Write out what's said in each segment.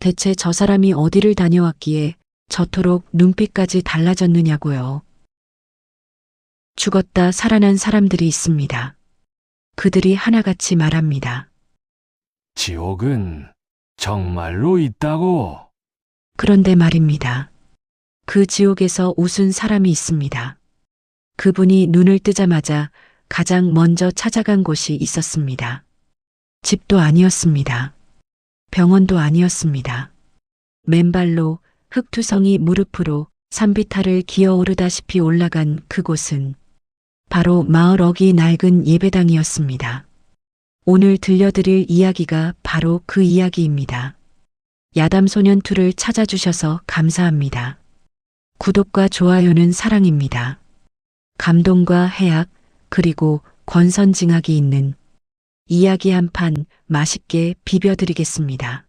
대체 저 사람이 어디를 다녀왔기에 저토록 눈빛까지 달라졌느냐고요. 죽었다 살아난 사람들이 있습니다. 그들이 하나같이 말합니다. 지옥은 정말로 있다고? 그런데 말입니다. 그 지옥에서 웃은 사람이 있습니다. 그분이 눈을 뜨자마자 가장 먼저 찾아간 곳이 있었습니다. 집도 아니었습니다. 병원도 아니었습니다. 맨발로 흙투성이 무릎으로 산비탈을 기어오르다시피 올라간 그곳은 바로 마을 어귀 낡은 예배당이었습니다. 오늘 들려드릴 이야기가 바로 그 이야기입니다. 야담소년2를 찾아주셔서 감사합니다. 구독과 좋아요는 사랑입니다. 감동과 해악 그리고 권선징악이 있는 이야기 한 판 맛있게 비벼드리겠습니다.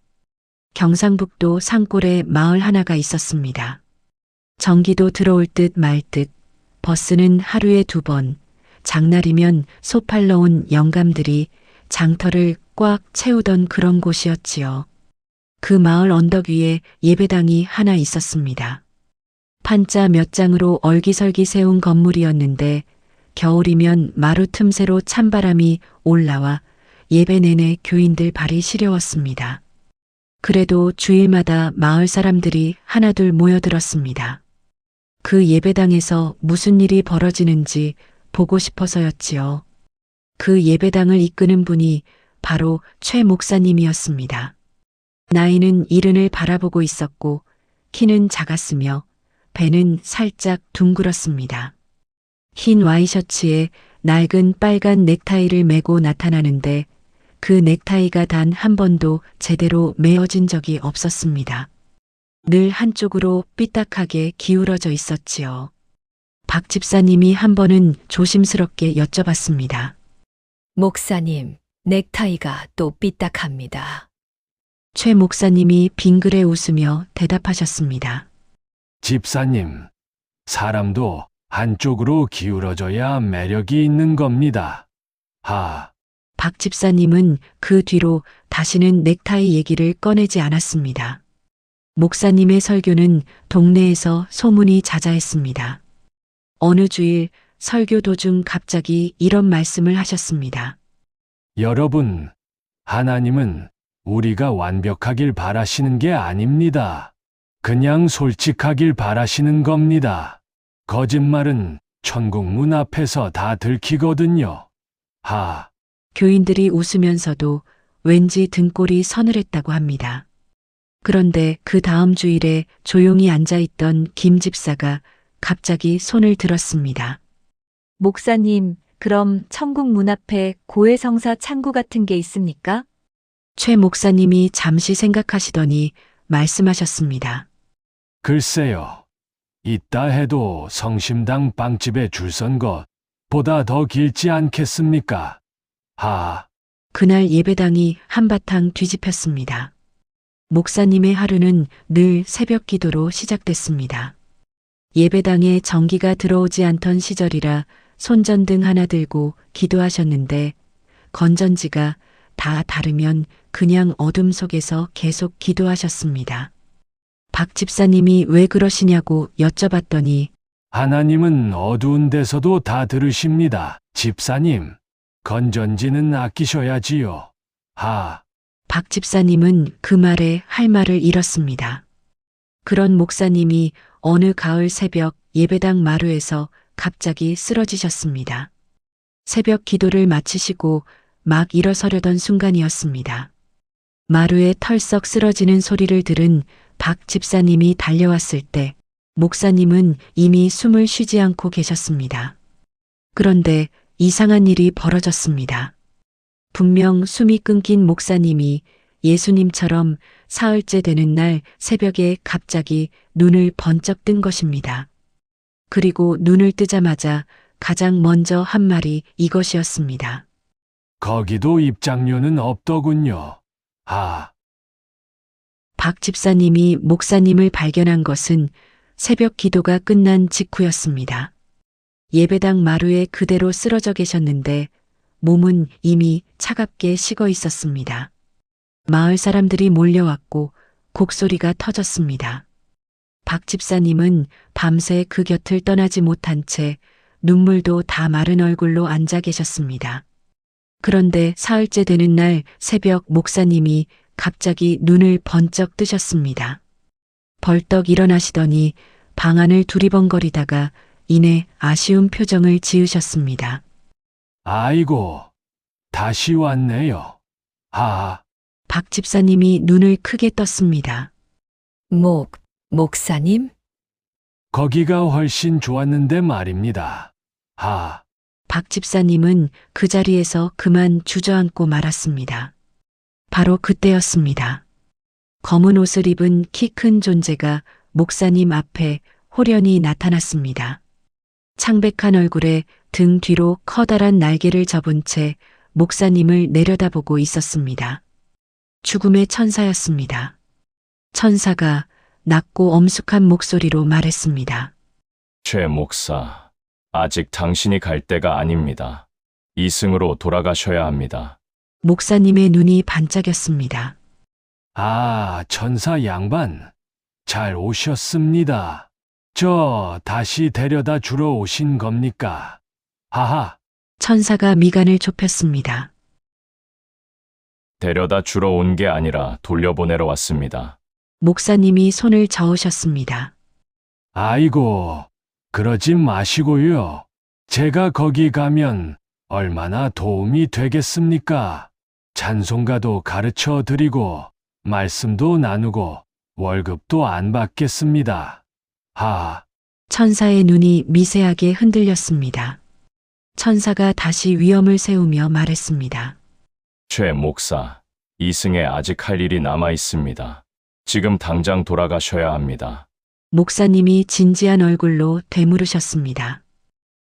경상북도 산골에 마을 하나가 있었습니다. 전기도 들어올 듯 말 듯 버스는 하루에 2번, 장날이면 소 팔러 온 영감들이 장터를 꽉 채우던 그런 곳이었지요. 그 마을 언덕 위에 예배당이 하나 있었습니다. 판자 몇 장으로 얼기설기 세운 건물이었는데 겨울이면 마루 틈새로 찬바람이 올라와 예배 내내 교인들 발이 시려웠습니다. 그래도 주일마다 마을 사람들이 하나둘 모여들었습니다. 그 예배당에서 무슨 일이 벌어지는지 보고 싶어서였지요. 그 예배당을 이끄는 분이 바로 최 목사님이었습니다. 나이는 70을 바라보고 있었고 키는 작았으며 배는 살짝 둥글었습니다. 흰 와이셔츠에 낡은 빨간 넥타이를 메고 나타나는데 그 넥타이가 단 한 번도 제대로 메어진 적이 없었습니다. 늘 한쪽으로 삐딱하게 기울어져 있었지요. 박 집사님이 한 번은 조심스럽게 여쭤봤습니다. 목사님, 넥타이가 또 삐딱합니다. 최 목사님이 빙그레 웃으며 대답하셨습니다. 집사님, 사람도 한쪽으로 기울어져야 매력이 있는 겁니다. 박 집사님은 그 뒤로 다시는 넥타이 얘기를 꺼내지 않았습니다. 목사님의 설교는 동네에서 소문이 자자했습니다. 어느 주일 설교 도중 갑자기 이런 말씀을 하셨습니다. 여러분, 하나님은 우리가 완벽하길 바라시는 게 아닙니다. 그냥 솔직하길 바라시는 겁니다. 거짓말은 천국 문 앞에서 다 들키거든요. 교인들이 웃으면서도 왠지 등골이 서늘했다고 합니다. 그런데 그 다음 주일에 조용히 앉아있던 김 집사가 갑자기 손을 들었습니다. 목사님, 그럼 천국 문 앞에 고해성사 창구 같은 게 있습니까? 최 목사님이 잠시 생각하시더니 말씀하셨습니다. 글쎄요. 있다 해도 성심당 빵집에 줄 선 것보다 더 길지 않겠습니까? 그날 예배당이 한바탕 뒤집혔습니다. 목사님의 하루는 늘 새벽 기도로 시작됐습니다. 예배당에 전기가 들어오지 않던 시절이라 손전등 하나 들고 기도하셨는데 건전지가 다 다르면 그냥 어둠 속에서 계속 기도하셨습니다. 박 집사님이 왜 그러시냐고 여쭤봤더니 하나님은 어두운 데서도 다 들으십니다. 집사님, 건전지는 아끼셔야지요. 박 집사님은 그 말에 할 말을 잃었습니다. 그런 목사님이 어느 가을 새벽 예배당 마루에서 갑자기 쓰러지셨습니다. 새벽 기도를 마치시고 막 일어서려던 순간이었습니다. 마루에 털썩 쓰러지는 소리를 들은 박 집사님이 달려왔을 때 목사님은 이미 숨을 쉬지 않고 계셨습니다. 그런데 이상한 일이 벌어졌습니다. 분명 숨이 끊긴 목사님이 예수님처럼 사흘째 되는 날 새벽에 갑자기 눈을 번쩍 뜬 것입니다. 그리고 눈을 뜨자마자 가장 먼저 한 말이 이것이었습니다. 거기도 입장료는 없더군요. 박 집사님이 목사님을 발견한 것은 새벽 기도가 끝난 직후였습니다. 예배당 마루에 그대로 쓰러져 계셨는데 몸은 이미 차갑게 식어 있었습니다. 마을 사람들이 몰려왔고 곡소리가 터졌습니다. 박 집사님은 밤새 그 곁을 떠나지 못한 채 눈물도 다 마른 얼굴로 앉아 계셨습니다. 그런데 사흘째 되는 날 새벽 목사님이 갑자기 눈을 번쩍 뜨셨습니다. 벌떡 일어나시더니 방 안을 두리번거리다가 이내 아쉬운 표정을 지으셨습니다. 아이고, 다시 왔네요. 아, 박 집사님이 눈을 크게 떴습니다. 목사님? 거기가 훨씬 좋았는데 말입니다. 아, 박 집사님은 그 자리에서 그만 주저앉고 말았습니다. 바로 그때였습니다. 검은 옷을 입은 키 큰 존재가 목사님 앞에 호련히 나타났습니다. 창백한 얼굴에 등 뒤로 커다란 날개를 접은 채 목사님을 내려다보고 있었습니다. 죽음의 천사였습니다. 천사가 낮고 엄숙한 목소리로 말했습니다. 최 목사, 아직 당신이 갈 때가 아닙니다. 이승으로 돌아가셔야 합니다. 목사님의 눈이 반짝였습니다. 아, 천사 양반. 잘 오셨습니다. 저 다시 데려다 주러 오신 겁니까? 하하, 천사가 미간을 좁혔습니다. 데려다 주러 온 게 아니라 돌려보내러 왔습니다. 목사님이 손을 저으셨습니다. 아이고, 그러지 마시고요. 제가 거기 가면 얼마나 도움이 되겠습니까? 찬송가도 가르쳐 드리고, 말씀도 나누고, 월급도 안 받겠습니다. 하, 천사의 눈이 미세하게 흔들렸습니다. 천사가 다시 위엄을 세우며 말했습니다. 최 목사, 이승에 아직 할 일이 남아 있습니다. 지금 당장 돌아가셔야 합니다. 목사님이 진지한 얼굴로 되물으셨습니다.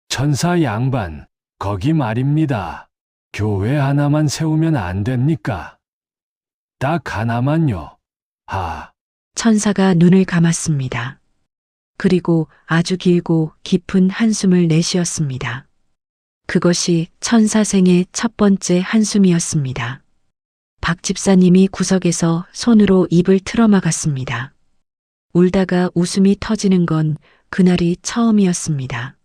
천사 양반, 거기 말입니다. 교회 하나만 세우면 안 됩니까? 딱 하나만요. 하, 천사가 눈을 감았습니다. 그리고 아주 길고 깊은 한숨을 내쉬었습니다. 그것이 천사 생의 첫 번째 한숨이었습니다. 박 집사님이 구석에서 손으로 입을 틀어막았습니다. 울다가 웃음이 터지는 건 그날이 처음이었습니다.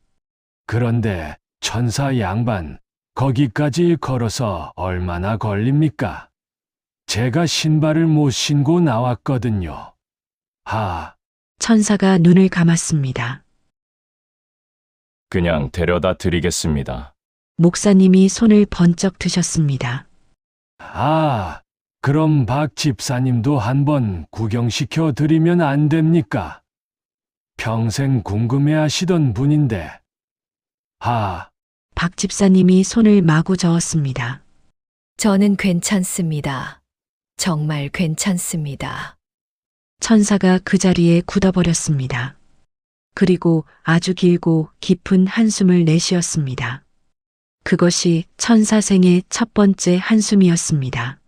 그런데 천사 양반, 거기까지 걸어서 얼마나 걸립니까? 제가 신발을 못 신고 나왔거든요. 하, 천사가 눈을 감았습니다. 그냥 데려다 드리겠습니다. 목사님이 손을 번쩍 드셨습니다. 아, 그럼 박 집사님도 한번 구경시켜 드리면 안 됩니까? 평생 궁금해 하시던 분인데. 하, 박 집사님이 손을 마구 저었습니다. 저는 괜찮습니다. 정말 괜찮습니다. 천사가 그 자리에 굳어버렸습니다. 그리고 아주 길고 깊은 한숨을 내쉬었습니다. 그것이 천사 생의 첫 번째 한숨이었습니다.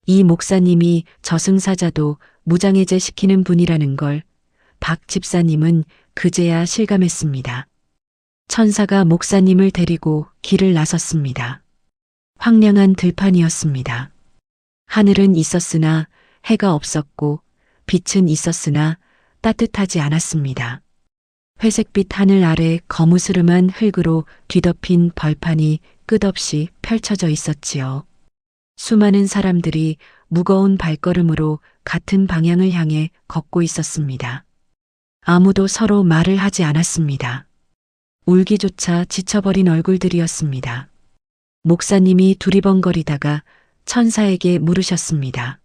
이 목사님이 저승사자도 무장해제 시키는 분이라는 걸 박 집사님은 그제야 실감했습니다. 천사가 목사님을 데리고 길을 나섰습니다. 황량한 들판이었습니다. 하늘은 있었으나 해가 없었고 빛은 있었으나 따뜻하지 않았습니다. 회색빛 하늘 아래 거무스름한 흙으로 뒤덮인 벌판이 끝없이 펼쳐져 있었지요. 수많은 사람들이 무거운 발걸음으로 같은 방향을 향해 걷고 있었습니다. 아무도 서로 말을 하지 않았습니다. 울기조차 지쳐버린 얼굴들이었습니다. 목사님이 두리번거리다가 천사에게 물으셨습니다.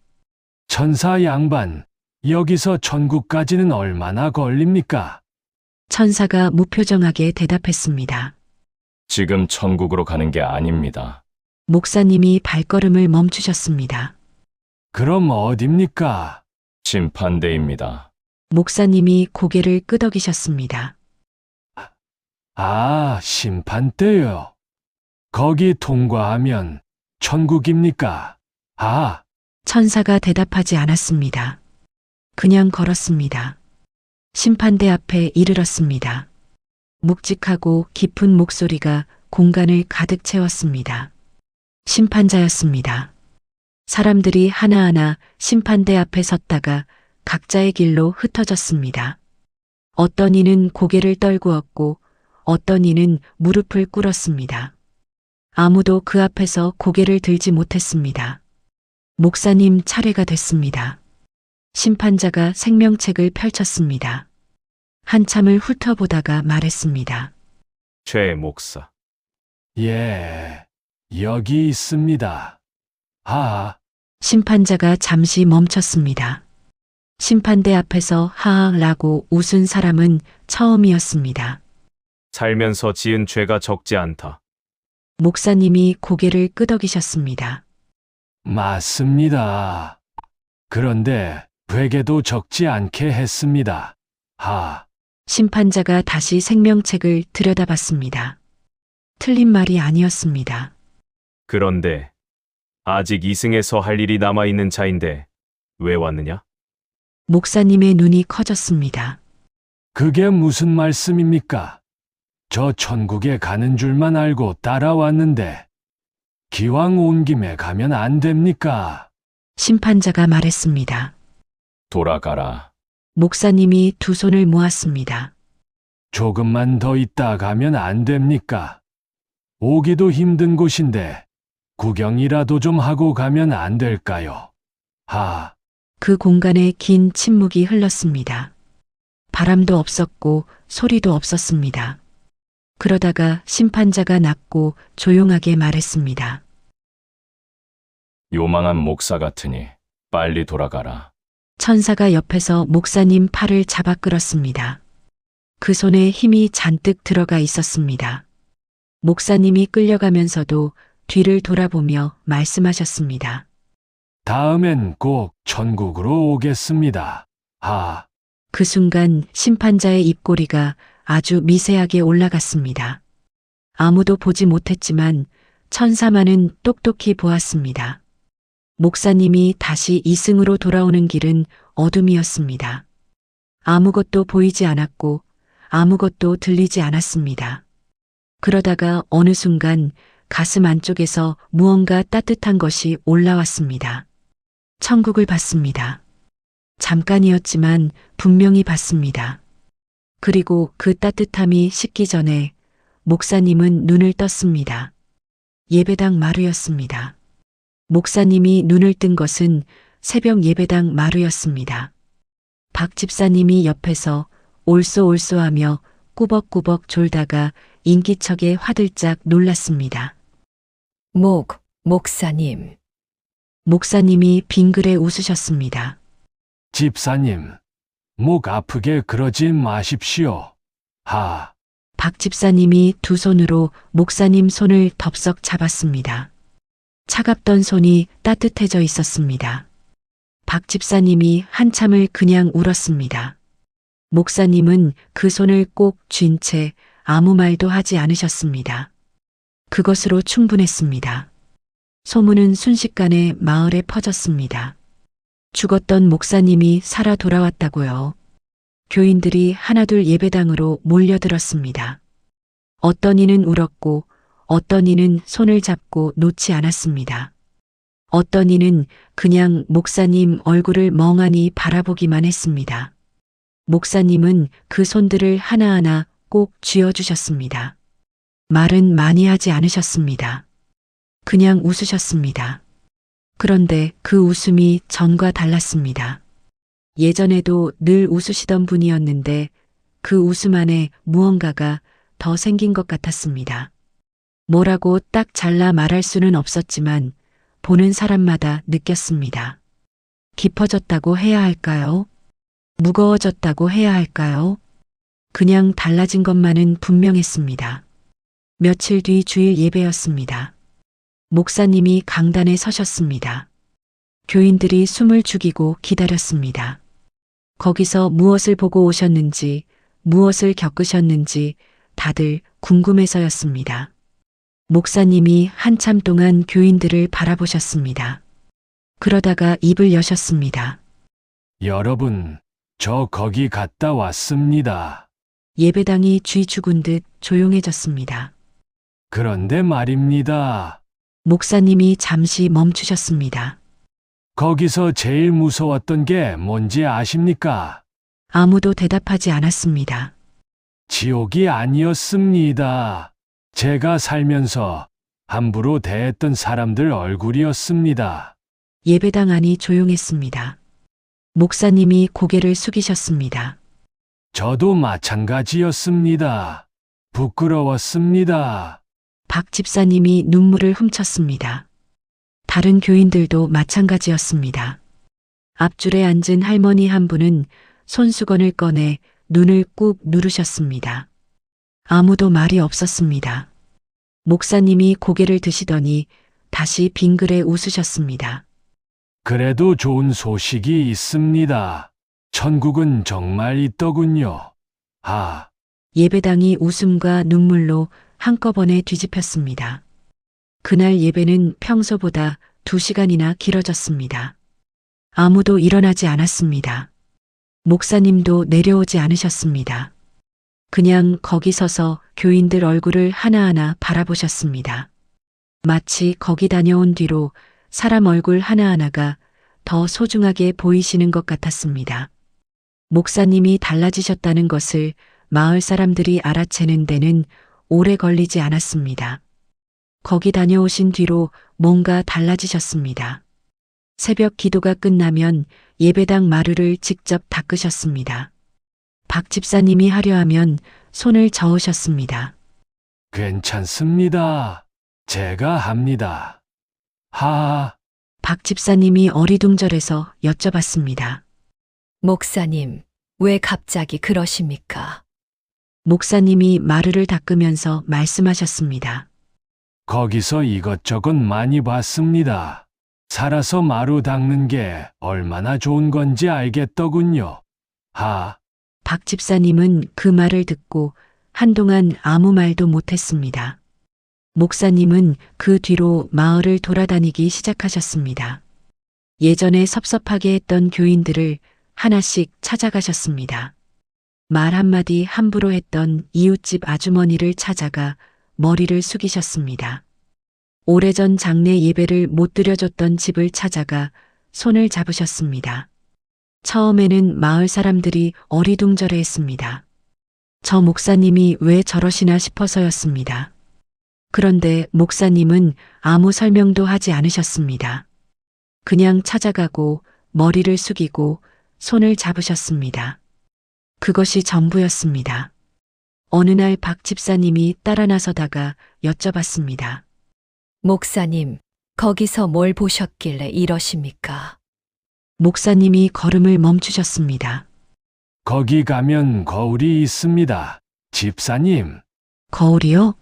천사 양반, 여기서 천국까지는 얼마나 걸립니까? 천사가 무표정하게 대답했습니다. 지금 천국으로 가는 게 아닙니다. 목사님이 발걸음을 멈추셨습니다. 그럼 어딥니까? 심판대입니다. 목사님이 고개를 끄덕이셨습니다. 아, 심판대요. 거기 통과하면 천국입니까? 아, 천사가 대답하지 않았습니다. 그냥 걸었습니다. 심판대 앞에 이르렀습니다. 묵직하고 깊은 목소리가 공간을 가득 채웠습니다. 심판자였습니다. 사람들이 하나하나 심판대 앞에 섰다가 각자의 길로 흩어졌습니다. 어떤 이는 고개를 떨구었고 어떤 이는 무릎을 꿇었습니다. 아무도 그 앞에서 고개를 들지 못했습니다. 목사님 차례가 됐습니다. 심판자가 생명책을 펼쳤습니다. 한참을 훑어보다가 말했습니다. 최 목사. 예, 여기 있습니다. 아, 심판자가 잠시 멈췄습니다. 심판대 앞에서 하하라고 웃은 사람은 처음이었습니다. 살면서 지은 죄가 적지 않다. 목사님이 고개를 끄덕이셨습니다. 맞습니다. 그런데 회개도 적지 않게 했습니다. 아, 심판자가 다시 생명책을 들여다봤습니다. 틀린 말이 아니었습니다. 그런데 아직 이승에서 할 일이 남아있는 자인데 왜 왔느냐? 목사님의 눈이 커졌습니다. 그게 무슨 말씀입니까? 저 천국에 가는 줄만 알고 따라왔는데 기왕 온 김에 가면 안 됩니까? 심판자가 말했습니다. 돌아가라. 목사님이 두 손을 모았습니다. 조금만 더 있다 가면 안 됩니까? 오기도 힘든 곳인데 구경이라도 좀 하고 가면 안 될까요? 하, 그 공간에 긴 침묵이 흘렀습니다. 바람도 없었고 소리도 없었습니다. 그러다가 심판자가 낮고 조용하게 말했습니다. 요망한 목사 같으니 빨리 돌아가라. 천사가 옆에서 목사님 팔을 잡아 끌었습니다. 그 손에 힘이 잔뜩 들어가 있었습니다. 목사님이 끌려가면서도 뒤를 돌아보며 말씀하셨습니다. 다음엔 꼭 천국으로 오겠습니다. 하, 그 순간 심판자의 입꼬리가 아주 미세하게 올라갔습니다. 아무도 보지 못했지만 천사만은 똑똑히 보았습니다. 목사님이 다시 이승으로 돌아오는 길은 어둠이었습니다. 아무것도 보이지 않았고 아무것도 들리지 않았습니다. 그러다가 어느 순간 가슴 안쪽에서 무언가 따뜻한 것이 올라왔습니다. 천국을 봤습니다. 잠깐이었지만 분명히 봤습니다. 그리고 그 따뜻함이 식기 전에 목사님은 눈을 떴습니다. 예배당 마루였습니다. 목사님이 눈을 뜬 것은 새벽 예배당 마루였습니다. 박 집사님이 옆에서 올쏘올쏘하며 꾸벅꾸벅 졸다가 인기척에 화들짝 놀랐습니다. 목사님. 목사님이 빙그레 웃으셨습니다. 집사님, 목 아프게 그러지 마십시오. 하, 박 집사님이 두 손으로 목사님 손을 덥석 잡았습니다. 차갑던 손이 따뜻해져 있었습니다. 박 집사님이 한참을 그냥 울었습니다. 목사님은 그 손을 꼭 쥔 채 아무 말도 하지 않으셨습니다. 그것으로 충분했습니다. 소문은 순식간에 마을에 퍼졌습니다. 죽었던 목사님이 살아 돌아왔다고요. 교인들이 하나둘 예배당으로 몰려들었습니다. 어떤 이는 울었고 어떤 이는 손을 잡고 놓지 않았습니다. 어떤 이는 그냥 목사님 얼굴을 멍하니 바라보기만 했습니다. 목사님은 그 손들을 하나하나 꼭 쥐어주셨습니다. 말은 많이 하지 않으셨습니다. 그냥 웃으셨습니다. 그런데 그 웃음이 전과 달랐습니다. 예전에도 늘 웃으시던 분이었는데 그 웃음 안에 무언가가 더 생긴 것 같았습니다. 뭐라고 딱 잘라 말할 수는 없었지만 보는 사람마다 느꼈습니다. 깊어졌다고 해야 할까요? 무거워졌다고 해야 할까요? 그냥 달라진 것만은 분명했습니다. 며칠 뒤 주일 예배였습니다. 목사님이 강단에 서셨습니다. 교인들이 숨을 죽이고 기다렸습니다. 거기서 무엇을 보고 오셨는지, 무엇을 겪으셨는지 다들 궁금해서였습니다. 목사님이 한참 동안 교인들을 바라보셨습니다. 그러다가 입을 여셨습니다. 여러분, 저 거기 갔다 왔습니다. 예배당이 쥐 죽은 듯 조용해졌습니다. 그런데 말입니다. 목사님이 잠시 멈추셨습니다. 거기서 제일 무서웠던 게 뭔지 아십니까? 아무도 대답하지 않았습니다. 지옥이 아니었습니다. 제가 살면서 함부로 대했던 사람들 얼굴이었습니다. 예배당 안이 조용했습니다. 목사님이 고개를 숙이셨습니다. 저도 마찬가지였습니다. 부끄러웠습니다. 박 집사님이 눈물을 훔쳤습니다. 다른 교인들도 마찬가지였습니다. 앞줄에 앉은 할머니 한 분은 손수건을 꺼내 눈을 꾹 누르셨습니다. 아무도 말이 없었습니다. 목사님이 고개를 드시더니 다시 빙그레 웃으셨습니다. 그래도 좋은 소식이 있습니다. 천국은 정말 있더군요. 아, 예배당이 웃음과 눈물로 한꺼번에 뒤집혔습니다. 그날 예배는 평소보다 2시간이나 길어졌습니다. 아무도 일어나지 않았습니다. 목사님도 내려오지 않으셨습니다. 그냥 거기 서서 교인들 얼굴을 하나하나 바라보셨습니다. 마치 거기 다녀온 뒤로 사람 얼굴 하나하나가 더 소중하게 보이시는 것 같았습니다. 목사님이 달라지셨다는 것을 마을 사람들이 알아채는 데는 오래 걸리지 않았습니다. 거기 다녀오신 뒤로 뭔가 달라지셨습니다. 새벽 기도가 끝나면 예배당 마루를 직접 닦으셨습니다. 박 집사님이 하려 하면 손을 저으셨습니다. 괜찮습니다. 제가 합니다. 하, 박 집사님이 어리둥절해서 여쭤봤습니다. 목사님, 왜 갑자기 그러십니까? 목사님이 마루를 닦으면서 말씀하셨습니다. 거기서 이것저것 많이 봤습니다. 살아서 마루 닦는 게 얼마나 좋은 건지 알겠더군요. 하, 박 집사님은 그 말을 듣고 한동안 아무 말도 못했습니다. 목사님은 그 뒤로 마을을 돌아다니기 시작하셨습니다. 예전에 섭섭하게 했던 교인들을 하나씩 찾아가셨습니다. 말 한마디 함부로 했던 이웃집 아주머니를 찾아가 머리를 숙이셨습니다. 오래전 장례 예배를 못 드려줬던 집을 찾아가 손을 잡으셨습니다. 처음에는 마을 사람들이 어리둥절해 했습니다. 저 목사님이 왜 저러시나 싶어서였습니다. 그런데 목사님은 아무 설명도 하지 않으셨습니다. 그냥 찾아가고 머리를 숙이고 손을 잡으셨습니다. 그것이 전부였습니다. 어느 날 박 집사님이 따라 나서다가 여쭤봤습니다. 목사님, 거기서 뭘 보셨길래 이러십니까? 목사님이 걸음을 멈추셨습니다. 거기 가면 거울이 있습니다. 집사님, 거울이요?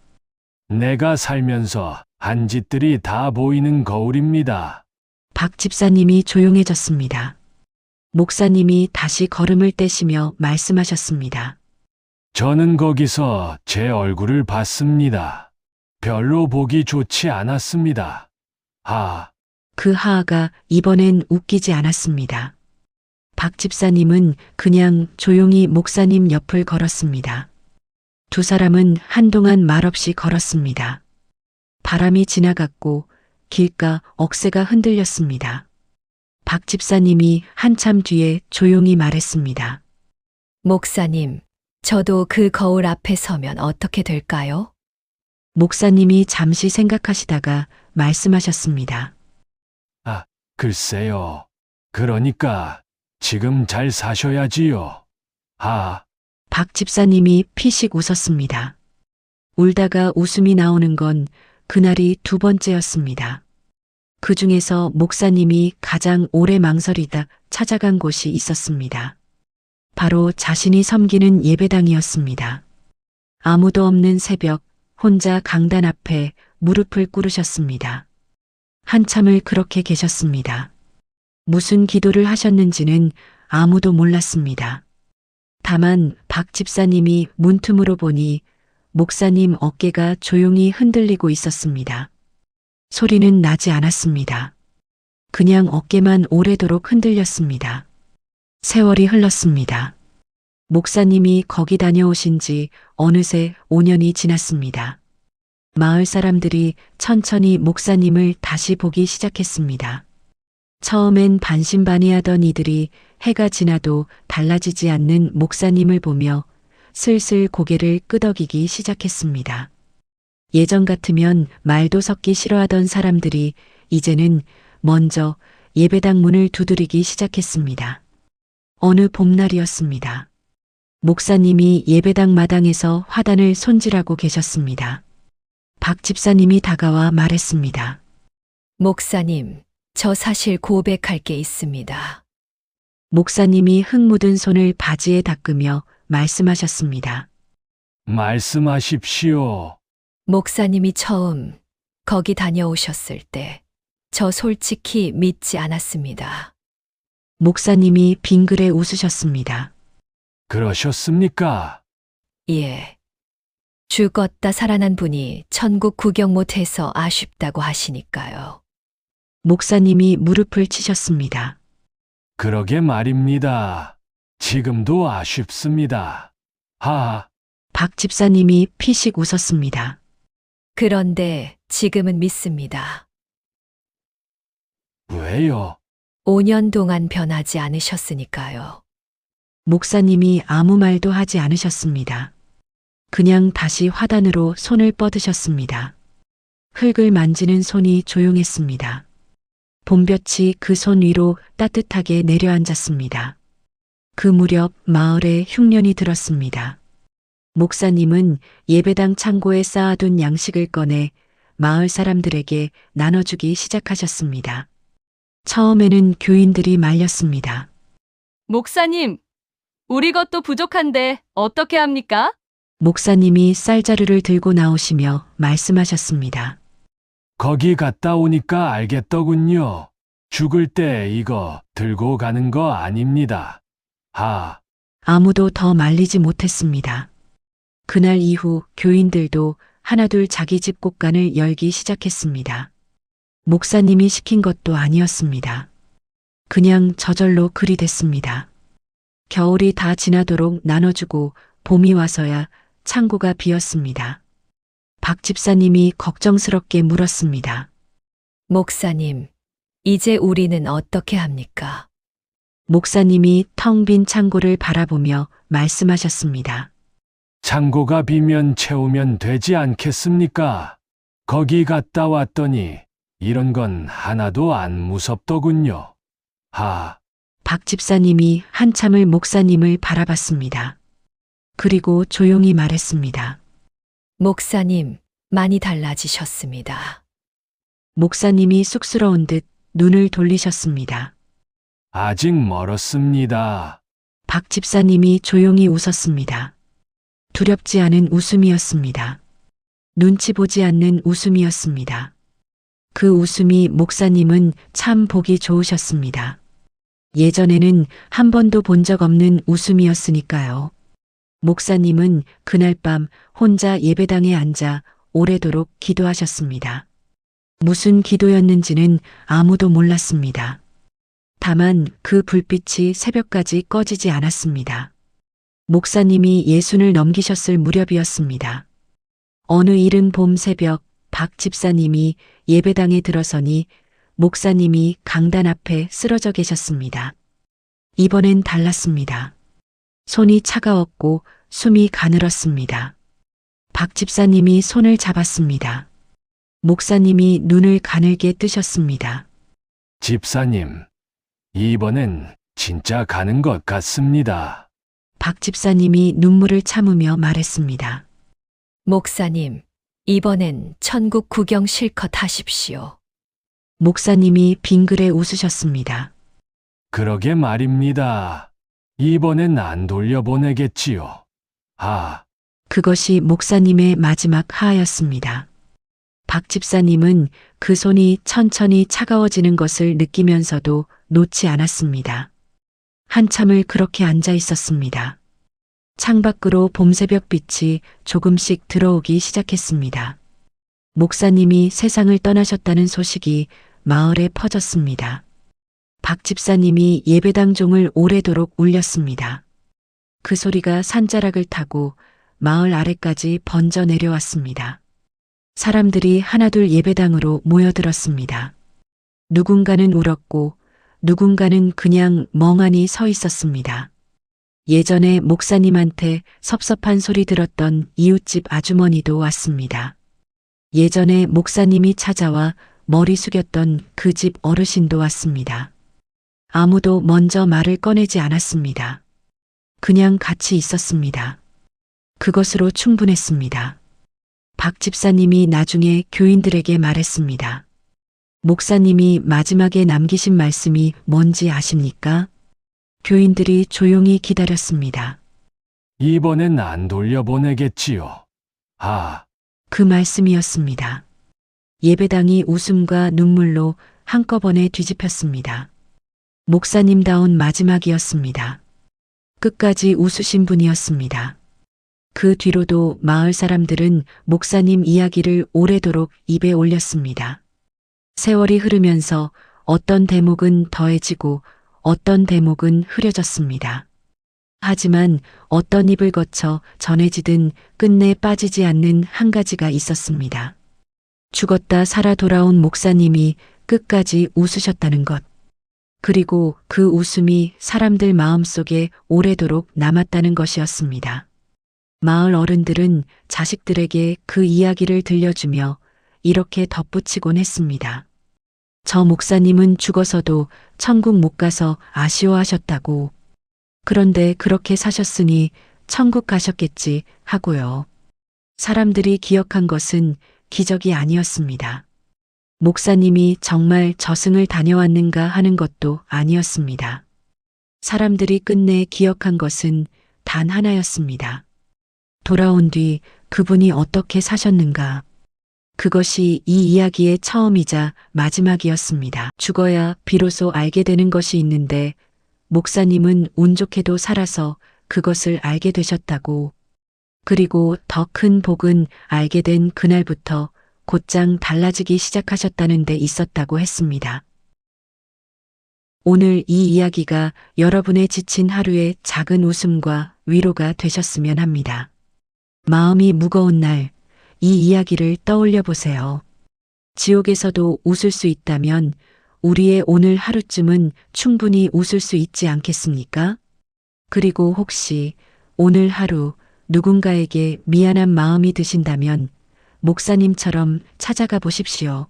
내가 살면서 한 짓들이 다 보이는 거울입니다. 박 집사님이 조용해졌습니다. 목사님이 다시 걸음을 떼시며 말씀하셨습니다. 저는 거기서 제 얼굴을 봤습니다. 별로 보기 좋지 않았습니다. 하, 그 하하가 이번엔 웃기지 않았습니다. 박 집사님은 그냥 조용히 목사님 옆을 걸었습니다. 두 사람은 한동안 말없이 걸었습니다. 바람이 지나갔고 길가 억새가 흔들렸습니다. 박 집사님이 한참 뒤에 조용히 말했습니다. 목사님, 저도 그 거울 앞에 서면 어떻게 될까요? 목사님이 잠시 생각하시다가 말씀하셨습니다. 글쎄요. 그러니까 지금 잘 사셔야지요. 하, 박 집사님이 피식 웃었습니다. 울다가 웃음이 나오는 건 그날이 2번째였습니다. 그 중에서 목사님이 가장 오래 망설이다 찾아간 곳이 있었습니다. 바로 자신이 섬기는 예배당이었습니다. 아무도 없는 새벽, 혼자 강단 앞에 무릎을 꿇으셨습니다. 한참을 그렇게 계셨습니다. 무슨 기도를 하셨는지는 아무도 몰랐습니다. 다만 박 집사님이 문틈으로 보니 목사님 어깨가 조용히 흔들리고 있었습니다. 소리는 나지 않았습니다. 그냥 어깨만 오래도록 흔들렸습니다. 세월이 흘렀습니다. 목사님이 거기 다녀오신 지 어느새 5년이 지났습니다. 마을 사람들이 천천히 목사님을 다시 보기 시작했습니다. 처음엔 반신반의하던 이들이 해가 지나도 달라지지 않는 목사님을 보며 슬슬 고개를 끄덕이기 시작했습니다. 예전 같으면 말도 섞기 싫어하던 사람들이 이제는 먼저 예배당 문을 두드리기 시작했습니다. 어느 봄날이었습니다. 목사님이 예배당 마당에서 화단을 손질하고 계셨습니다. 박 집사님이 다가와 말했습니다. 목사님, 저 사실 고백할 게 있습니다. 목사님이 흙 묻은 손을 바지에 닦으며 말씀하셨습니다. 말씀하십시오. 목사님이 처음 거기 다녀오셨을 때 저 솔직히 믿지 않았습니다. 목사님이 빙그레 웃으셨습니다. 그러셨습니까? 예. 죽었다 살아난 분이 천국 구경 못해서 아쉽다고 하시니까요. 목사님이 무릎을 치셨습니다. 그러게 말입니다. 지금도 아쉽습니다. 하, 박 집사님이 피식 웃었습니다. 그런데 지금은 믿습니다. 왜요? 5년 동안 변하지 않으셨으니까요. 목사님이 아무 말도 하지 않으셨습니다. 그냥 다시 화단으로 손을 뻗으셨습니다. 흙을 만지는 손이 조용했습니다. 봄볕이 그 손 위로 따뜻하게 내려앉았습니다. 그 무렵 마을에 흉년이 들었습니다. 목사님은 예배당 창고에 쌓아둔 양식을 꺼내 마을 사람들에게 나눠주기 시작하셨습니다. 처음에는 교인들이 말렸습니다. 목사님, 우리 것도 부족한데 어떻게 합니까? 목사님이 쌀자루를 들고 나오시며 말씀하셨습니다. 거기 갔다 오니까 알겠더군요. 죽을 때 이거 들고 가는 거 아닙니다. 하, 아무도 더 말리지 못했습니다. 그날 이후 교인들도 하나둘 자기 집 곳간을 열기 시작했습니다. 목사님이 시킨 것도 아니었습니다. 그냥 저절로 그리 됐습니다. 겨울이 다 지나도록 나눠주고 봄이 와서야 창고가 비었습니다. 박 집사님이 걱정스럽게 물었습니다. 목사님, 이제 우리는 어떻게 합니까? 목사님이 텅 빈 창고를 바라보며 말씀하셨습니다. 창고가 비면 채우면 되지 않겠습니까? 거기 갔다 왔더니 이런 건 하나도 안 무섭더군요. 하, 박 집사님이 한참을 목사님을 바라봤습니다. 그리고 조용히 말했습니다. 목사님, 많이 달라지셨습니다. 목사님이 쑥스러운 듯 눈을 돌리셨습니다. 아직 멀었습니다. 박 집사님이 조용히 웃었습니다. 두렵지 않은 웃음이었습니다. 눈치 보지 않는 웃음이었습니다. 그 웃음이 목사님은 참 보기 좋으셨습니다. 예전에는 한 번도 본 적 없는 웃음이었으니까요. 목사님은 그날 밤 혼자 예배당에 앉아 오래도록 기도하셨습니다. 무슨 기도였는지는 아무도 몰랐습니다. 다만 그 불빛이 새벽까지 꺼지지 않았습니다. 목사님이 60을 넘기셨을 무렵이었습니다. 어느 이른 봄 새벽 박 집사님이 예배당에 들어서니 목사님이 강단 앞에 쓰러져 계셨습니다. 이번엔 달랐습니다. 손이 차가웠고 숨이 가늘었습니다. 박 집사님이 손을 잡았습니다. 목사님이 눈을 가늘게 뜨셨습니다. 집사님, 이번엔 진짜 가는 것 같습니다. 박 집사님이 눈물을 참으며 말했습니다. 목사님, 이번엔 천국 구경 실컷 하십시오. 목사님이 빙그레 웃으셨습니다. 그러게 말입니다. 이번엔 안 돌려보내겠지요. 아, 그것이 목사님의 마지막 하였습니다. 박 집사님은 그 손이 천천히 차가워지는 것을 느끼면서도 놓지 않았습니다. 한참을 그렇게 앉아 있었습니다. 창밖으로 봄새벽 빛이 조금씩 들어오기 시작했습니다. 목사님이 세상을 떠나셨다는 소식이 마을에 퍼졌습니다. 박 집사님이 예배당 종을 오래도록 울렸습니다. 그 소리가 산자락을 타고 마을 아래까지 번져 내려왔습니다. 사람들이 하나둘 예배당으로 모여들었습니다. 누군가는 울었고 누군가는 그냥 멍하니 서 있었습니다. 예전에 목사님한테 섭섭한 소리 들었던 이웃집 아주머니도 왔습니다. 예전에 목사님이 찾아와 머리 숙였던 그 집 어르신도 왔습니다. 아무도 먼저 말을 꺼내지 않았습니다. 그냥 같이 있었습니다. 그것으로 충분했습니다. 박 집사님이 나중에 교인들에게 말했습니다. 목사님이 마지막에 남기신 말씀이 뭔지 아십니까? 교인들이 조용히 기다렸습니다. 이번엔 안 돌려보내겠지요. 아, 그 말씀이었습니다. 예배당이 웃음과 눈물로 한꺼번에 뒤집혔습니다. 목사님다운 마지막이었습니다. 끝까지 웃으신 분이었습니다. 그 뒤로도 마을 사람들은 목사님 이야기를 오래도록 입에 올렸습니다. 세월이 흐르면서 어떤 대목은 더해지고 어떤 대목은 흐려졌습니다. 하지만 어떤 입을 거쳐 전해지든 끝내 빠지지 않는 한 가지가 있었습니다. 죽었다 살아 돌아온 목사님이 끝까지 웃으셨다는 것. 그리고 그 웃음이 사람들 마음속에 오래도록 남았다는 것이었습니다. 마을 어른들은 자식들에게 그 이야기를 들려주며 이렇게 덧붙이곤 했습니다. 저 목사님은 죽어서도 천국 못 가서 아쉬워하셨다고. 그런데 그렇게 사셨으니 천국 가셨겠지 하고요. 사람들이 기억한 것은 기적이 아니었습니다. 목사님이 정말 저승을 다녀왔는가 하는 것도 아니었습니다. 사람들이 끝내 기억한 것은 단 하나였습니다. 돌아온 뒤 그분이 어떻게 사셨는가. 그것이 이 이야기의 처음이자 마지막이었습니다. 죽어야 비로소 알게 되는 것이 있는데 목사님은 운 좋게도 살아서 그것을 알게 되셨다고. 그리고 더 큰 복은 알게 된 그날부터 곧장 달라지기 시작하셨다는 데 있었다고 했습니다. 오늘 이 이야기가 여러분의 지친 하루의 작은 웃음과 위로가 되셨으면 합니다. 마음이 무거운 날, 이 이야기를 떠올려 보세요. 지옥에서도 웃을 수 있다면 우리의 오늘 하루쯤은 충분히 웃을 수 있지 않겠습니까? 그리고 혹시 오늘 하루 누군가에게 미안한 마음이 드신다면 목사님처럼 찾아가 보십시오.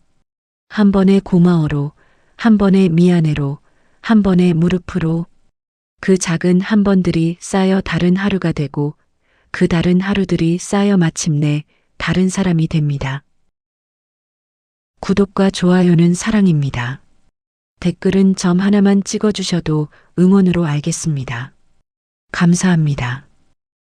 한 번의 고마워로, 한 번의 미안해로, 한 번의 무릎으로 그 작은 한 번들이 쌓여 다른 하루가 되고 그 다른 하루들이 쌓여 마침내 다른 사람이 됩니다. 구독과 좋아요는 사랑입니다. 댓글은 점 하나만 찍어주셔도 응원으로 알겠습니다. 감사합니다.